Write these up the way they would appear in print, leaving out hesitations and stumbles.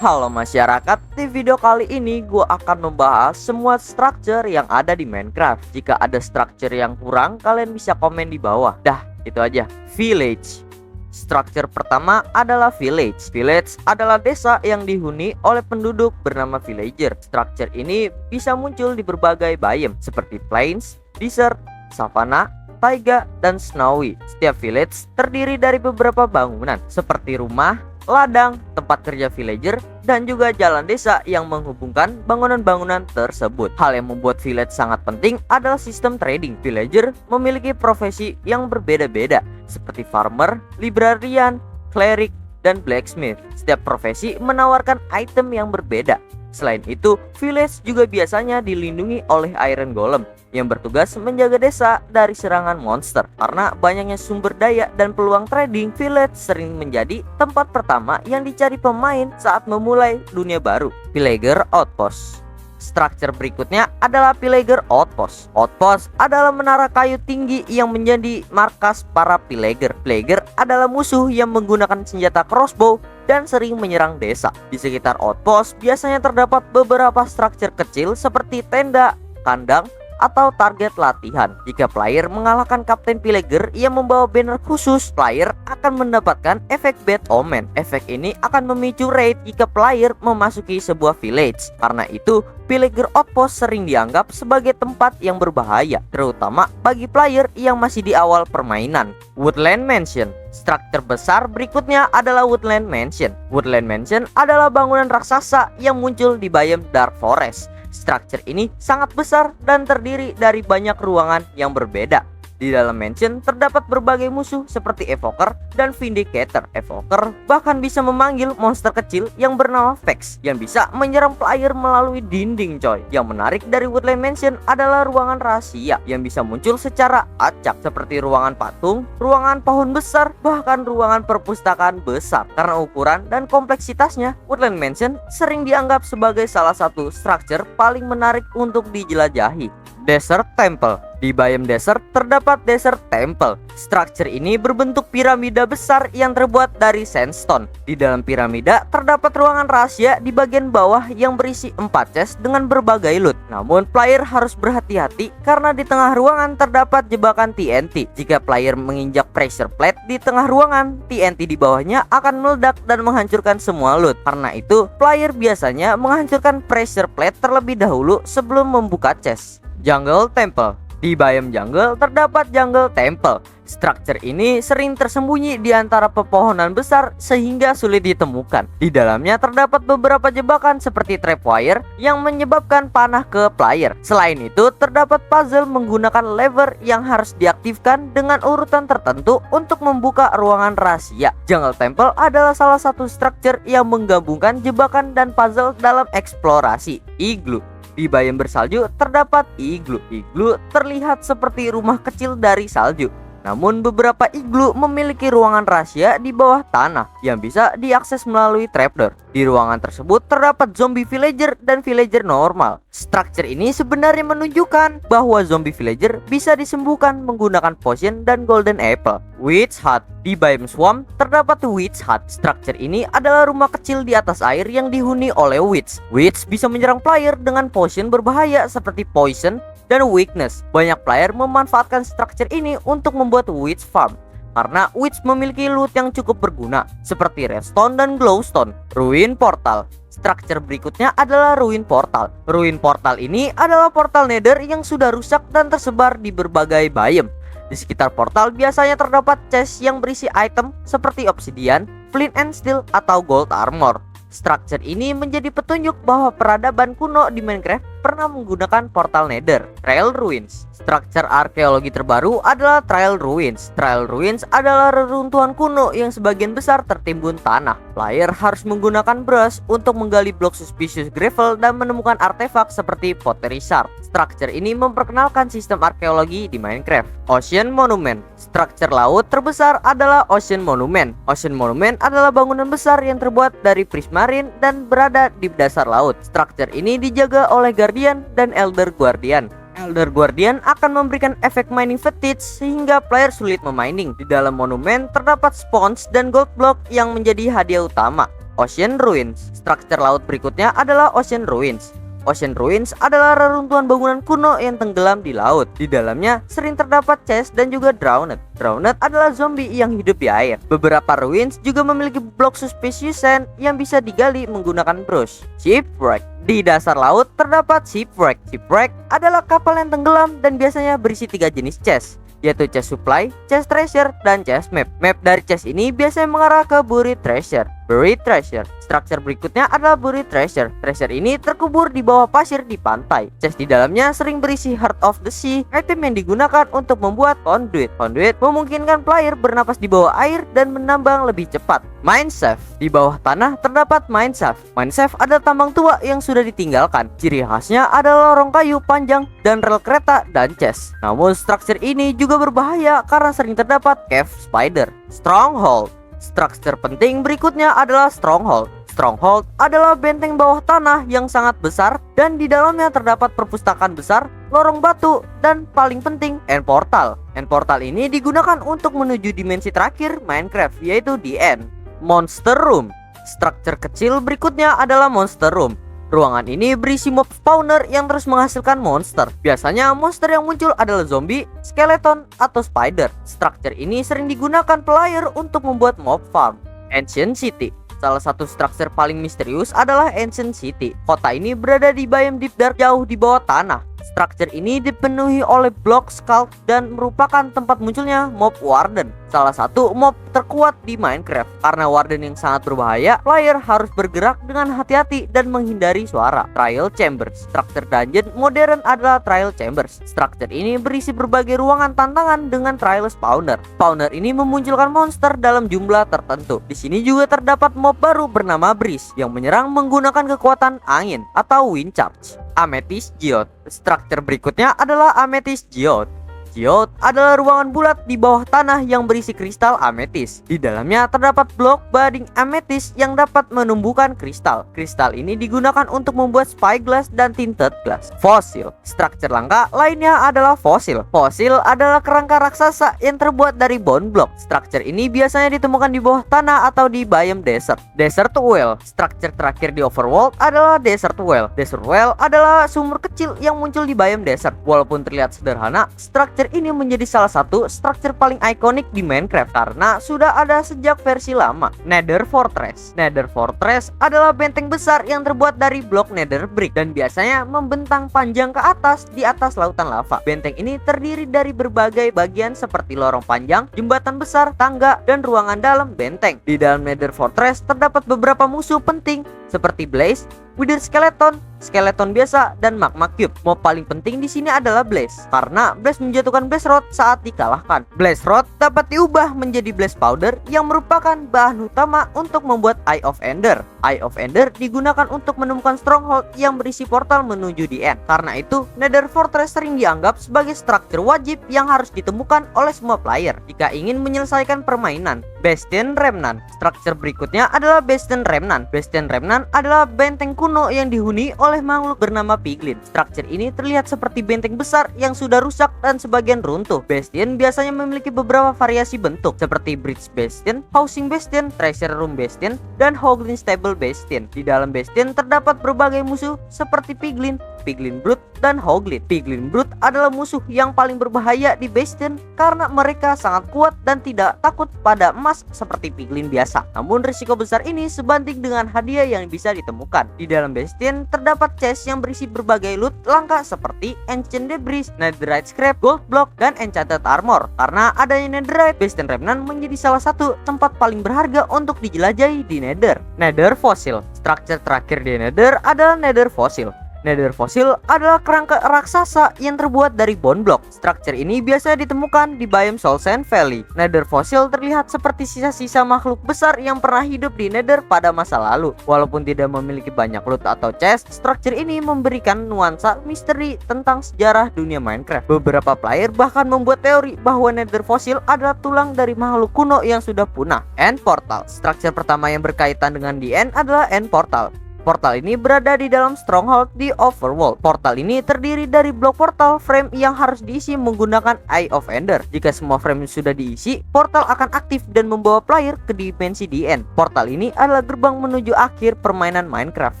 Halo masyarakat, di video kali ini gue akan membahas semua structure yang ada di Minecraft. Jika ada structure yang kurang, kalian bisa komen di bawah. Dah, itu aja. Village. Structure pertama adalah village. Village adalah desa yang dihuni oleh penduduk bernama villager. Structure ini bisa muncul di berbagai biome seperti plains, desert, savannah, taiga, dan snowy. Setiap village terdiri dari beberapa bangunan seperti rumah, ladang, tempat kerja villager, dan juga jalan desa yang menghubungkan bangunan-bangunan tersebut. Hal yang membuat village sangat penting adalah sistem trading. Villager memiliki profesi yang berbeda-beda seperti farmer, librarian, cleric, dan blacksmith. Setiap profesi menawarkan item yang berbeda. Selain itu, village juga biasanya dilindungi oleh iron golem yang bertugas menjaga desa dari serangan monster. Karena banyaknya sumber daya dan peluang trading, village sering menjadi tempat pertama yang dicari pemain saat memulai dunia baru. Villager Outpost. Structure berikutnya adalah Villager Outpost. Outpost adalah menara kayu tinggi yang menjadi markas para villager. Villager adalah musuh yang menggunakan senjata crossbow dan sering menyerang desa. Di sekitar outpost biasanya terdapat beberapa structure kecil seperti tenda, kandang, atau target latihan. Jika player mengalahkan kapten villager yang membawa banner khusus, player akan mendapatkan efek bad omen. Efek ini akan memicu raid jika player memasuki sebuah village. Karena itu, villager outpost sering dianggap sebagai tempat yang berbahaya, terutama bagi player yang masih di awal permainan. Woodland Mansion. Struktur besar berikutnya adalah Woodland Mansion. Woodland Mansion adalah bangunan raksasa yang muncul di biome Dark Forest. Struktur ini sangat besar dan terdiri dari banyak ruangan yang berbeda. Di dalam mansion terdapat berbagai musuh seperti Evoker dan Vindicator. Evoker bahkan bisa memanggil monster kecil yang bernama Vex yang bisa menyerang player melalui dinding coy. Yang menarik dari Woodland Mansion adalah ruangan rahasia yang bisa muncul secara acak seperti ruangan patung, ruangan pohon besar, bahkan ruangan perpustakaan besar. Karena ukuran dan kompleksitasnya, Woodland Mansion sering dianggap sebagai salah satu structure paling menarik untuk dijelajahi. Desert Temple. Di biome desert terdapat Desert Temple. Struktur ini berbentuk piramida besar yang terbuat dari sandstone. Di dalam piramida terdapat ruangan rahasia di bagian bawah yang berisi 4 chest dengan berbagai loot. Namun player harus berhati-hati karena di tengah ruangan terdapat jebakan TNT. Jika player menginjak pressure plate di tengah ruangan, TNT di bawahnya akan meledak dan menghancurkan semua loot. Karena itu, player biasanya menghancurkan pressure plate terlebih dahulu sebelum membuka chest. Jungle Temple. Di biome jungle terdapat Jungle Temple. Struktur ini sering tersembunyi di antara pepohonan besar sehingga sulit ditemukan. Di dalamnya terdapat beberapa jebakan seperti trapwire yang menyebabkan panah ke player. Selain itu, terdapat puzzle menggunakan lever yang harus diaktifkan dengan urutan tertentu untuk membuka ruangan rahasia. Jungle Temple adalah salah satu struktur yang menggabungkan jebakan dan puzzle dalam eksplorasi. Igloo. Di biome bersalju terdapat igloo. Igloo terlihat seperti rumah kecil dari salju. Namun beberapa igloo memiliki ruangan rahasia di bawah tanah yang bisa diakses melalui trapdoor. Di ruangan tersebut terdapat zombie villager dan villager normal. Struktur ini sebenarnya menunjukkan bahwa zombie villager bisa disembuhkan menggunakan potion dan golden apple. Witch Hut. Di biome swamp terdapat Witch Hut. Struktur ini adalah rumah kecil di atas air yang dihuni oleh witch. Witch bisa menyerang player dengan potion berbahaya seperti poison dan weakness. Banyak player memanfaatkan struktur ini untuk membuat witch farm karena witch memiliki loot yang cukup berguna seperti redstone dan glowstone. Ruin Portal. Struktur berikutnya adalah Ruin Portal. Ruin Portal ini adalah portal nether yang sudah rusak dan tersebar di berbagai biome. Di sekitar portal biasanya terdapat chest yang berisi item seperti obsidian, flint and steel, atau gold armor. Struktur ini menjadi petunjuk bahwa peradaban kuno di Minecraft pernah menggunakan portal nether. Trail Ruins. Struktur arkeologi terbaru adalah Trail Ruins. Trail Ruins adalah reruntuhan kuno yang sebagian besar tertimbun tanah. Player harus menggunakan brush untuk menggali blok suspicious gravel dan menemukan artefak seperti pottery shard. Struktur ini memperkenalkan sistem arkeologi di Minecraft. Ocean Monument. Struktur laut terbesar adalah Ocean Monument. Ocean Monument adalah bangunan besar yang terbuat dari prismarine dan berada di dasar laut. Struktur ini dijaga oleh Guardian dan Elder Guardian. Elder Guardian akan memberikan efek mining fatigue sehingga player sulit memining. Di dalam monumen terdapat spawns dan gold block yang menjadi hadiah utama. Ocean Ruins. Struktur laut berikutnya adalah Ocean Ruins. Ocean Ruins adalah reruntuhan bangunan kuno yang tenggelam di laut. Di dalamnya sering terdapat chest dan juga drowned. Drowned adalah zombie yang hidup di air. Beberapa ruins juga memiliki blok suspicious sand yang bisa digali menggunakan brush. Shipwreck. Di dasar laut terdapat shipwreck. Shipwreck adalah kapal yang tenggelam dan biasanya berisi 3 jenis chest, yaitu chest supply, chest treasure, dan chest map. Map dari chest ini biasanya mengarah ke buried treasure. Buried treasure. Struktur berikutnya adalah buried treasure. Treasure ini terkubur di bawah pasir di pantai. Chest di dalamnya sering berisi heart of the sea, item yang digunakan untuk membuat conduit. Conduit memungkinkan player bernapas di bawah air dan menambang lebih cepat. Mine shaft. Di bawah tanah terdapat mine shaft. Mine shaft adalah tambang tua yang sudah ditinggalkan. Ciri khasnya adalah lorong kayu panjang dan rel kereta dan chest. Namun struktur ini juga berbahaya karena sering terdapat cave spider. Stronghold. Struktur penting berikutnya adalah stronghold. Stronghold adalah benteng bawah tanah yang sangat besar dan di dalamnya terdapat perpustakaan besar, lorong batu, dan paling penting end portal. End portal ini digunakan untuk menuju dimensi terakhir Minecraft, yaitu the end. Monster room. Struktur kecil berikutnya adalah monster room. Ruangan ini berisi mob spawner yang terus menghasilkan monster. Biasanya monster yang muncul adalah zombie, skeleton, atau spider. Struktur ini sering digunakan player untuk membuat mob farm. Ancient City. Salah satu struktur paling misterius adalah Ancient City. Kota ini berada di biome deep dark jauh di bawah tanah. Struktur ini dipenuhi oleh blok sculk dan merupakan tempat munculnya mob warden, salah satu mob terkuat di Minecraft. Karena warden yang sangat berbahaya, player harus bergerak dengan hati-hati dan menghindari suara. Trial Chambers. Struktur dungeon modern adalah Trial Chambers. Struktur ini berisi berbagai ruangan tantangan dengan trial spawner. Spawner ini memunculkan monster dalam jumlah tertentu. Di sini juga terdapat mob baru bernama Breeze yang menyerang menggunakan kekuatan angin atau wind charge. Amethyst Geode. Struktur berikutnya adalah Amethyst Geode. Geode adalah ruangan bulat di bawah tanah yang berisi kristal ametis. Di dalamnya terdapat blok budding ametis yang dapat menumbuhkan kristal. Kristal ini digunakan untuk membuat spyglass dan tinted glass. Fosil. Struktur langka lainnya adalah fosil. Fosil adalah kerangka raksasa yang terbuat dari bone block. Struktur ini biasanya ditemukan di bawah tanah atau di biome desert. Desert well. Struktur terakhir di overworld adalah desert well. Desert well adalah sumur kecil yang muncul di biome desert. Walaupun terlihat sederhana, struktur ini menjadi salah satu struktur paling ikonik di Minecraft karena sudah ada sejak versi lama. Nether Fortress. Nether Fortress adalah benteng besar yang terbuat dari blok nether brick dan biasanya membentang panjang ke atas di atas lautan lava. Benteng ini terdiri dari berbagai bagian seperti lorong panjang, jembatan besar, tangga, dan ruangan dalam benteng. Di dalam Nether Fortress terdapat beberapa musuh penting seperti Blaze, Wither Skeleton, skeleton biasa, dan magma cube. Mob paling penting di sini adalah Blaze karena Blaze menjatuhkan Blaze Rod saat dikalahkan. Blaze Rod dapat diubah menjadi Blaze Powder yang merupakan bahan utama untuk membuat Eye of Ender. Eye of Ender digunakan untuk menemukan stronghold yang berisi portal menuju the end. Karena itu, Nether Fortress sering dianggap sebagai struktur wajib yang harus ditemukan oleh semua player jika ingin menyelesaikan permainan. Bastion Remnant. Struktur berikutnya adalah Bastion Remnant. Bastion Remnant adalah benteng kuno yang dihuni oleh makhluk bernama Piglin. Struktur ini terlihat seperti benteng besar yang sudah rusak dan sebagian runtuh. Bastion biasanya memiliki beberapa variasi bentuk seperti Bridge Bastion, Housing Bastion, Treasure Room Bastion, dan Hoglin Stable Bastion. Di dalam Bastion terdapat berbagai musuh seperti Piglin, Piglin Brute, dan Hoglin. Piglin Brute adalah musuh yang paling berbahaya di Bastion karena mereka sangat kuat dan tidak takut pada emas seperti Piglin biasa. Namun risiko besar ini sebanding dengan hadiah yang bisa ditemukan. Di dalam Bastion terdapat chest yang berisi berbagai loot langka seperti Ancient Debris, Netherite Scrap, Gold Block, dan Enchanted Armor. Karena adanya Netherite, Bastion Remnant menjadi salah satu tempat paling berharga untuk dijelajahi di Nether. Nether Fossil. Struktur terakhir di Nether adalah Nether Fossil. Nether Fossil adalah kerangka raksasa yang terbuat dari bone block. Struktur ini biasa ditemukan di biome Soul Sand Valley. Nether Fossil terlihat seperti sisa-sisa makhluk besar yang pernah hidup di Nether pada masa lalu. Walaupun tidak memiliki banyak loot atau chest, struktur ini memberikan nuansa misteri tentang sejarah dunia Minecraft. Beberapa player bahkan membuat teori bahwa Nether Fossil adalah tulang dari makhluk kuno yang sudah punah. End Portal. Struktur pertama yang berkaitan dengan the end adalah End Portal. Portal ini berada di dalam stronghold di Overworld. Portal ini terdiri dari blok portal frame yang harus diisi menggunakan Eye of Ender. Jika semua frame sudah diisi, portal akan aktif dan membawa player ke dimensi The End. Portal ini adalah gerbang menuju akhir permainan Minecraft.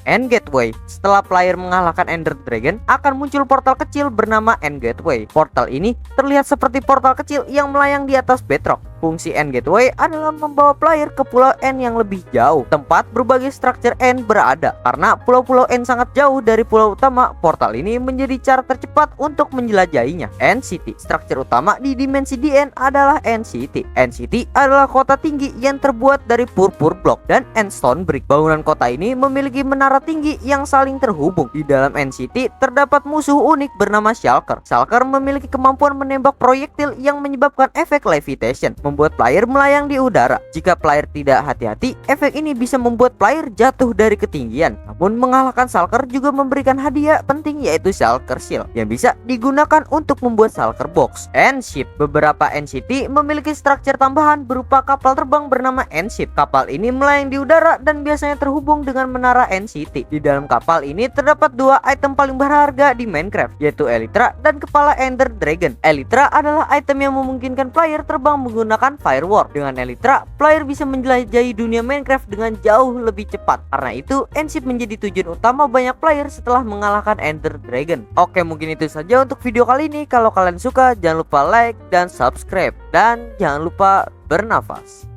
End Gateway. Setelah player mengalahkan Ender Dragon, akan muncul portal kecil bernama End Gateway. Portal ini terlihat seperti portal kecil yang melayang di atas bedrock. Fungsi End Gateway adalah membawa player ke pulau End yang lebih jauh, tempat berbagai struktur End berada. Karena pulau-pulau End sangat jauh dari pulau utama, portal ini menjadi cara tercepat untuk menjelajahinya. End City. Struktur utama di dimensi The End adalah End City. End City adalah kota tinggi yang terbuat dari purpur block dan endstone brick. Bangunan kota ini memiliki menara tinggi yang saling terhubung. Di dalam End City terdapat musuh unik bernama Shulker. Shulker memiliki kemampuan menembak proyektil yang menyebabkan efek levitation, membuat player melayang di udara. Jika player tidak hati-hati, efek ini bisa membuat player jatuh dari ketinggian. Namun mengalahkan Shulker juga memberikan hadiah penting, yaitu Shulker Shield yang bisa digunakan untuk membuat Shulker Box. End Ship. Beberapa End City memiliki struktur tambahan berupa kapal terbang bernama End Ship. Kapal ini melayang di udara dan biasanya terhubung dengan menara End City. Di dalam kapal ini terdapat dua item paling berharga di Minecraft, yaitu Elytra dan kepala Ender Dragon. Elytra adalah item yang memungkinkan player terbang menggunakan Firework. Dengan Elytra, player bisa menjelajahi dunia Minecraft dengan jauh lebih cepat. Karena itu, End Ship menjadi tujuan utama banyak player setelah mengalahkan Ender Dragon. Oke, mungkin itu saja untuk video kali ini. Kalau kalian suka, jangan lupa like dan subscribe. Dan jangan lupa bernafas.